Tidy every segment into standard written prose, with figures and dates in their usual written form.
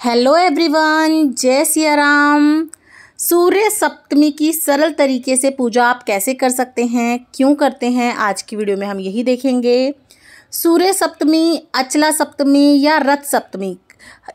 Hello everyone, जय सिया राम। सूर्य सप्तमी की सरल तरीके से पूजा आप कैसे कर सकते हैं, क्यों करते हैं, आज की वीडियो में हम यही देखेंगे। सूर्य सप्तमी, अचला सप्तमी या रथ सप्तमी,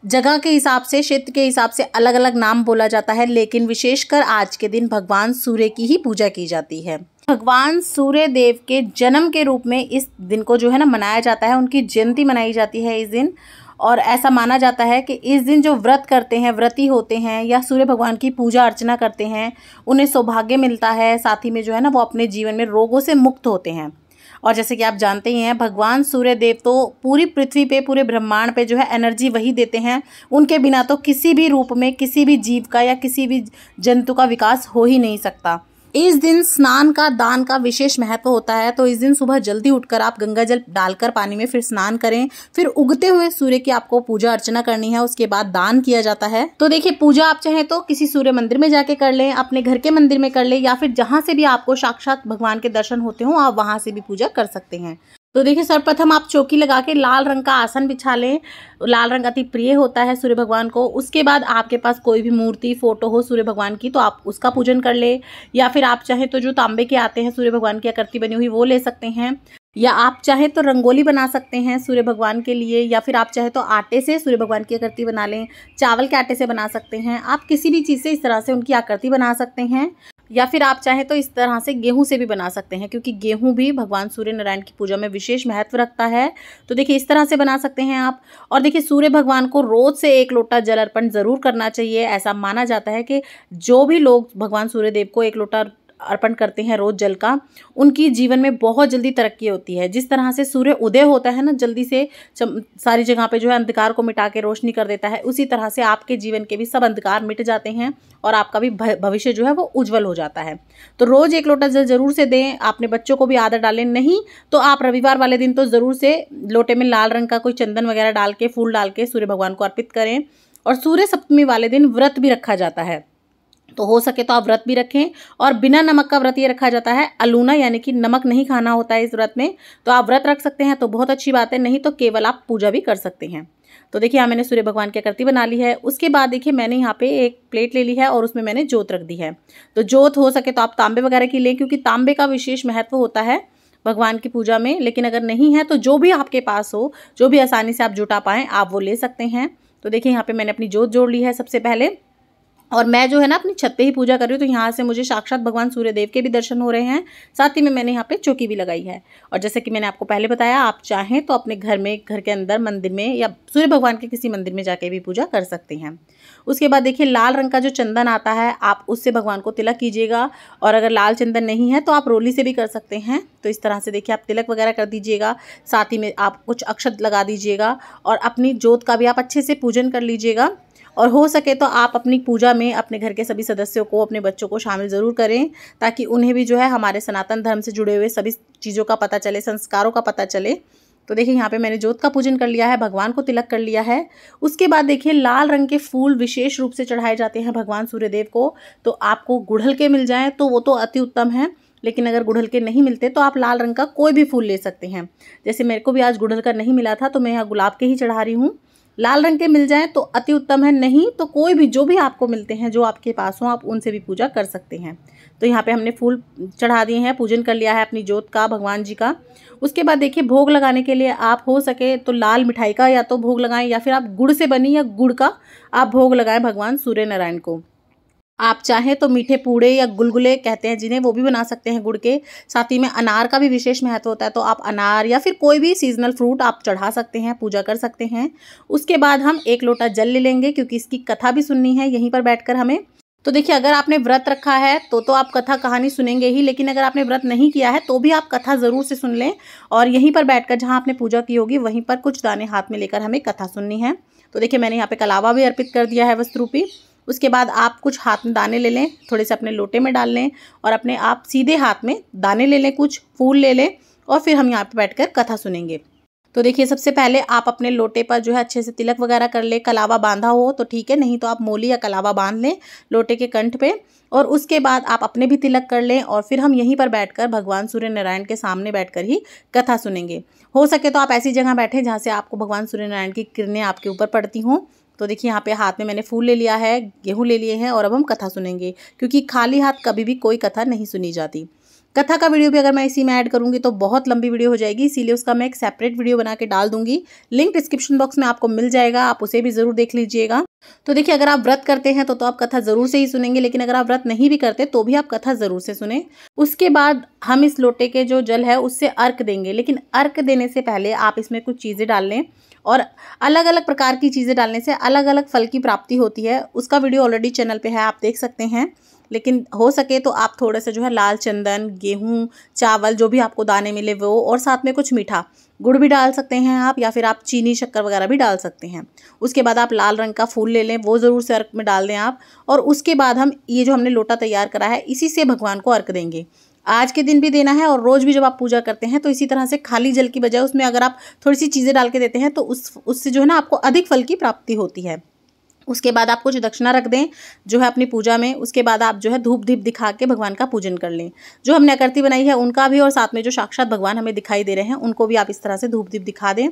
जगह के हिसाब से, क्षेत्र के हिसाब से अलग अलग नाम बोला जाता है, लेकिन विशेषकर आज के दिन भगवान सूर्य की ही पूजा की जाती है। भगवान सूर्य देव के जन्म के रूप में इस दिन को जो है ना मनाया जाता है, उनकी जयंती मनाई जाती है इस दिन। और ऐसा माना जाता है कि इस दिन जो व्रत करते हैं, व्रती होते हैं या सूर्य भगवान की पूजा अर्चना करते हैं, उन्हें सौभाग्य मिलता है, साथ ही में जो है ना वो अपने जीवन में रोगों से मुक्त होते हैं। और जैसे कि आप जानते ही हैं, भगवान सूर्य देव तो पूरी पृथ्वी पे, पूरे ब्रह्मांड पे जो है एनर्जी वही देते हैं। उनके बिना तो किसी भी रूप में किसी भी जीव का या किसी भी जंतु का विकास हो ही नहीं सकता। इस दिन स्नान का, दान का विशेष महत्व होता है। तो इस दिन सुबह जल्दी उठकर आप गंगा जल डालकर पानी में फिर स्नान करें, फिर उगते हुए सूर्य की आपको पूजा अर्चना करनी है। उसके बाद दान किया जाता है। तो देखिए, पूजा आप चाहें तो किसी सूर्य मंदिर में जाके कर लें, अपने घर के मंदिर में कर लें, या फिर जहां से भी आपको साक्षात भगवान के दर्शन होते हो आप वहां से भी पूजा कर सकते हैं। तो देखिए, सर्वप्रथम आप चौकी लगा के लाल रंग का आसन बिछा लें। लाल रंग अति प्रिय होता है सूर्य भगवान को। उसके बाद आपके पास कोई भी मूर्ति, फोटो हो सूर्य भगवान की तो आप उसका पूजन कर ले, या फिर आप चाहें तो जो तांबे के आते हैं सूर्य भगवान की आकृति बनी हुई वो ले सकते हैं, या आप चाहें तो रंगोली बना सकते हैं सूर्य भगवान के लिए, या फिर आप चाहें तो आटे से सूर्य भगवान की आकृति बना लें, चावल के आटे से बना सकते हैं। आप किसी भी चीज़ से इस तरह से उनकी आकृति बना सकते हैं, या फिर आप चाहें तो इस तरह से गेहूं से भी बना सकते हैं, क्योंकि गेहूं भी भगवान सूर्य नारायण की पूजा में विशेष महत्व रखता है। तो देखिए, इस तरह से बना सकते हैं आप। और देखिए, सूर्य भगवान को रोज से 1 लोटा जल अर्पण जरूर करना चाहिए। ऐसा माना जाता है कि जो भी लोग भगवान सूर्य देव को 1 लोटा अर्पण करते हैं रोज जल का, उनकी जीवन में बहुत जल्दी तरक्की होती है। जिस तरह से सूर्य उदय होता है ना, जल्दी से सारी जगह पे जो है अंधकार को मिटा के रोशनी कर देता है, उसी तरह से आपके जीवन के भी सब अंधकार मिट जाते हैं और आपका भी भविष्य जो है वो उज्जवल हो जाता है। तो रोज 1 लोटा जल जरूर से दें। अपने बच्चों को भी आदत डालें, नहीं तो आप रविवार वाले दिन तो जरूर से लोटे में लाल रंग का कोई चंदन वगैरह डाल के, फूल डाल के सूर्य भगवान को अर्पित करें। और सूर्य सप्तमी वाले दिन व्रत भी रखा जाता है, तो हो सके तो आप व्रत भी रखें। और बिना नमक का व्रत ये रखा जाता है, अलूना, यानी कि नमक नहीं खाना होता है इस व्रत में। तो आप व्रत रख सकते हैं तो बहुत अच्छी बात है, नहीं तो केवल आप पूजा भी कर सकते हैं। तो देखिए, यहाँ मैंने सूर्य भगवान की आकृति बना ली है। उसके बाद देखिए, मैंने यहाँ पे एक प्लेट ले ली है और उसमें मैंने जोत रख दी है। तो जोत हो सके तो आप तांबे वगैरह की लें, क्योंकि तांबे का विशेष महत्व होता है भगवान की पूजा में। लेकिन अगर नहीं है तो जो भी आपके पास हो, जो भी आसानी से आप जुटा पाएँ, आप वो ले सकते हैं। तो देखिए, यहाँ पे मैंने अपनी जोत जोड़ ली है सबसे पहले, और मैं जो है ना अपनी छत पे ही पूजा कर रही हूँ। तो यहाँ से मुझे साक्षात भगवान सूर्य देव के भी दर्शन हो रहे हैं, साथ ही में मैंने यहाँ पे चौकी भी लगाई है। और जैसे कि मैंने आपको पहले बताया, आप चाहें तो अपने घर में, घर के अंदर मंदिर में, या सूर्य भगवान के किसी मंदिर में जाके भी पूजा कर सकते हैं। उसके बाद देखिए, लाल रंग का जो चंदन आता है, आप उससे भगवान को तिलक कीजिएगा। और अगर लाल चंदन नहीं है तो आप रोली से भी कर सकते हैं। तो इस तरह से देखिए, आप तिलक वगैरह कर दीजिएगा, साथ ही में आप कुछ अक्षत लगा दीजिएगा, और अपनी जोत का भी आप अच्छे से पूजन कर लीजिएगा। और हो सके तो आप अपनी पूजा में अपने घर के सभी सदस्यों को, अपने बच्चों को शामिल ज़रूर करें, ताकि उन्हें भी जो है हमारे सनातन धर्म से जुड़े हुए सभी चीज़ों का पता चले, संस्कारों का पता चले। तो देखिए, यहाँ पे मैंने जोत का पूजन कर लिया है, भगवान को तिलक कर लिया है। उसके बाद देखिए, लाल रंग के फूल विशेष रूप से चढ़ाए जाते हैं भगवान सूर्यदेव को। तो आपको गुड़हल के मिल जाएँ तो वो तो अति उत्तम है, लेकिन अगर गुड़हल के नहीं मिलते तो आप लाल रंग का कोई भी फूल ले सकते हैं। जैसे मेरे को भी आज गुड़हल का नहीं मिला था, तो मैं यहाँ गुलाब के ही चढ़ा रही हूँ। लाल रंग के मिल जाएं तो अति उत्तम है, नहीं तो कोई भी, जो भी आपको मिलते हैं, जो आपके पास हो, आप उनसे भी पूजा कर सकते हैं। तो यहाँ पे हमने फूल चढ़ा दिए हैं, पूजन कर लिया है अपनी जोत का, भगवान जी का। उसके बाद देखिए, भोग लगाने के लिए आप हो सके तो लाल मिठाई का या तो भोग लगाएं, या फिर आप गुड़ से बनी या गुड़ का आप भोग लगाएं भगवान सूर्य नारायण को। आप चाहें तो मीठे पूड़े या गुलगुले कहते हैं जिन्हें, वो भी बना सकते हैं गुड़ के। साथ ही में अनार का भी विशेष महत्व होता है, तो आप अनार या फिर कोई भी सीजनल फ्रूट आप चढ़ा सकते हैं, पूजा कर सकते हैं। उसके बाद हम 1 लोटा जल ले लेंगे, क्योंकि इसकी कथा भी सुननी है यहीं पर बैठकर हमें। तो देखिए, अगर आपने व्रत रखा है तो आप कथा कहानी सुनेंगे ही, लेकिन अगर आपने व्रत नहीं किया है तो भी आप कथा ज़रूर से सुन लें। और यहीं पर बैठकर, जहाँ आपने पूजा की होगी, वहीं पर कुछ दाने हाथ में लेकर हमें कथा सुननी है। तो देखिए, मैंने यहाँ पे कलावा भी अर्पित कर दिया है वस्त्रूपी। उसके बाद आप कुछ हाथ में दाने ले लें, थोड़े से अपने लोटे में डाल लें, और अपने आप सीधे हाथ में दाने ले लें, कुछ फूल ले लें, और फिर हम यहाँ पे बैठकर कथा सुनेंगे। तो देखिए, सबसे पहले आप अपने लोटे पर जो है अच्छे से तिलक वगैरह कर ले। कलावा बांधा हो तो ठीक है, नहीं तो आप मोली या कलावा बांध लें लोटे के कंठ पे। और उसके बाद आप अपने भी तिलक कर लें, और फिर हम यहीं पर बैठकर भगवान सूर्य नारायण के सामने बैठकर ही कथा सुनेंगे। हो सके तो आप ऐसी जगह बैठें जहाँ से आपको भगवान सूर्य नारायण की किरणें आपके ऊपर पड़ती हों, तो देखिए यहाँ पे हाथ में मैंने फूल ले लिया है, गेहूँ ले लिए हैं और अब हम कथा सुनेंगे, क्योंकि खाली हाथ कभी भी कोई कथा नहीं सुनी जाती। कथा का वीडियो भी अगर मैं इसी में ऐड करूंगी तो बहुत लंबी वीडियो हो जाएगी, इसीलिए उसका मैं एक सेपरेट वीडियो बना के डाल दूंगी। लिंक डिस्क्रिप्शन बॉक्स में आपको मिल जाएगा, आप उसे भी ज़रूर देख लीजिएगा। तो देखिए, अगर आप व्रत करते हैं तो आप कथा ज़रूर से ही सुनेंगे, लेकिन अगर आप व्रत नहीं भी करते तो भी आप कथा ज़रूर से सुने। उसके बाद हम इस लोटे के जो जल है उससे अर्घ देंगे, लेकिन अर्घ देने से पहले आप इसमें कुछ चीज़ें डाल लें, और अलग अलग प्रकार की चीज़ें डालने से अलग अलग फल की प्राप्ति होती है। उसका वीडियो ऑलरेडी चैनल पे है, आप देख सकते हैं। लेकिन हो सके तो आप थोड़ा सा जो है लाल चंदन, गेहूँ, चावल, जो भी आपको दाने मिले वो, और साथ में कुछ मीठा गुड़ भी डाल सकते हैं आप, या फिर आप चीनी शक्कर वगैरह भी डाल सकते हैं। उसके बाद आप लाल रंग का फूल ले लें, वो ज़रूर से अर्घ में डाल दें आप। और उसके बाद हम ये जो हमने लोटा तैयार करा है इसी से भगवान को अर्घ देंगे। आज के दिन भी देना है और रोज़ भी जब आप पूजा करते हैं तो इसी तरह से खाली जल की बजाय उसमें अगर आप थोड़ी सी चीज़ें डाल के देते हैं तो उससे जो है ना आपको अधिक फल की प्राप्ति होती है। उसके बाद आप कुछ दक्षिणा रख दें जो है अपनी पूजा में। उसके बाद आप जो है धूप दीप दिखा के भगवान का पूजन कर लें। जो हमने आकृति बनाई है उनका भी, और साथ में जो साक्षात भगवान हमें दिखाई दे रहे हैं उनको भी आप इस तरह से धूप दीप दिखा दें।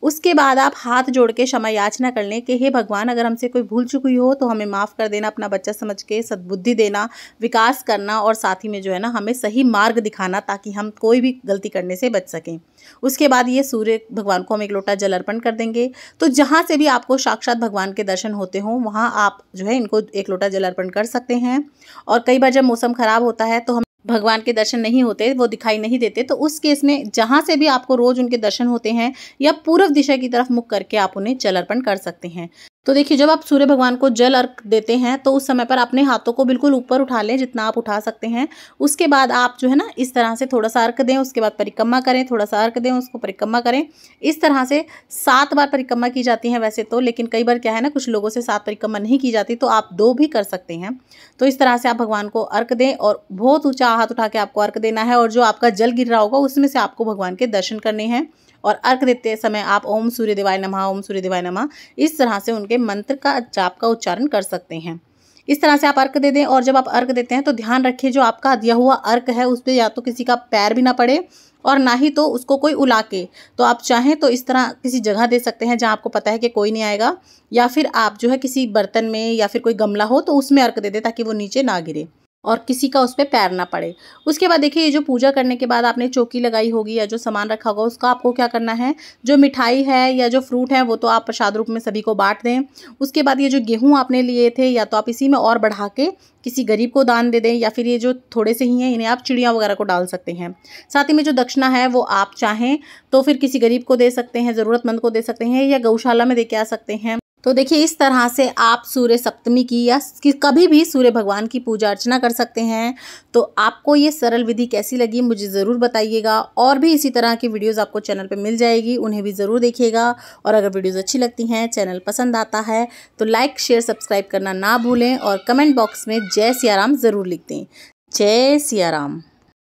उसके बाद आप हाथ जोड़ के क्षमा याचना कर लें कि हे भगवान, अगर हमसे कोई भूल चुकी हो तो हमें माफ़ कर देना, अपना बच्चा समझ के सद्बुद्धि देना, विकास करना, और साथ ही में जो है ना हमें सही मार्ग दिखाना, ताकि हम कोई भी गलती करने से बच सकें। उसके बाद ये सूर्य भगवान को हम एक लोटा जल अर्पण कर देंगे। तो जहाँ से भी आपको साक्षात भगवान के दर्शन होते हों वहाँ आप जो है इनको एक लोटा जल अर्पण कर सकते हैं। और कई बार जब मौसम ख़राब होता है तो हम भगवान के दर्शन नहीं होते, वो दिखाई नहीं देते, तो उस केस में जहाँ से भी आपको रोज़ उनके दर्शन होते हैं या पूर्व दिशा की तरफ मुख करके आप उन्हें जल अर्पण कर सकते हैं। तो देखिए, जब आप सूर्य भगवान को जल अर्घ देते हैं तो उस समय पर अपने हाथों को बिल्कुल ऊपर उठा लें, जितना आप उठा सकते हैं। उसके बाद आप जो है ना इस तरह से थोड़ा सा अर्घ दें, उसके बाद परिक्रमा करें, थोड़ा सा अर्घ दें, उसको परिक्रमा करें। इस तरह से 7 बार परिक्रमा की जाती है वैसे तो, लेकिन कई बार क्या है ना कुछ लोगों से 7 परिक्रमा नहीं की जाती, तो आप 2 भी कर सकते हैं। तो इस तरह से आप भगवान को अर्घ दें और बहुत ऊँचा हाथ उठा के आपको अर्घ देना है, और जो आपका जल गिर रहा होगा उसमें से आपको भगवान के दर्शन करने हैं। और अर्घ देते समय आप ओम सूर्य देवाय नमः, ओम सूर्य देवाय नमः, इस तरह से उनके मंत्र का जाप का उच्चारण कर सकते हैं। इस तरह से आप अर्घ दे दें। और जब आप अर्घ देते हैं तो ध्यान रखिए जो आपका दिया हुआ अर्घ है उस पर या तो किसी का पैर भी ना पड़े, और ना ही तो उसको कोई उला के। तो आप चाहें तो इस तरह किसी जगह दे सकते हैं जहाँ आपको पता है कि कोई नहीं आएगा, या फिर आप जो है किसी बर्तन में या फिर कोई गमला हो तो उसमें अर्घ दे दें ताकि वो नीचे ना गिरे और किसी का उस पर पैर ना पड़े। उसके बाद देखिए, ये जो पूजा करने के बाद आपने चौकी लगाई होगी या जो सामान रखा होगा उसका आपको क्या करना है, जो मिठाई है या जो फ्रूट है वो तो आप प्रसाद रूप में सभी को बांट दें। उसके बाद ये जो गेहूँ आपने लिए थे या तो आप इसी में और बढ़ा के किसी गरीब को दान दे दें, या फिर ये जो थोड़े से ही हैं इन्हें आप चिड़िया वगैरह को डाल सकते हैं। साथ ही में जो दक्षिणा है वो आप चाहें तो फिर किसी गरीब को दे सकते हैं, ज़रूरतमंद को दे सकते हैं, या गौशाला में दे के आ सकते हैं। तो देखिए, इस तरह से आप सूर्य सप्तमी की या कभी भी सूर्य भगवान की पूजा अर्चना कर सकते हैं। तो आपको ये सरल विधि कैसी लगी मुझे ज़रूर बताइएगा, और भी इसी तरह की वीडियोस आपको चैनल पे मिल जाएगी, उन्हें भी ज़रूर देखिएगा। और अगर वीडियोस अच्छी लगती हैं, चैनल पसंद आता है तो लाइक, शेयर, सब्सक्राइब करना ना भूलें, और कमेंट बॉक्स में जय सिया राम ज़रूर लिख दें। जय सिया राम।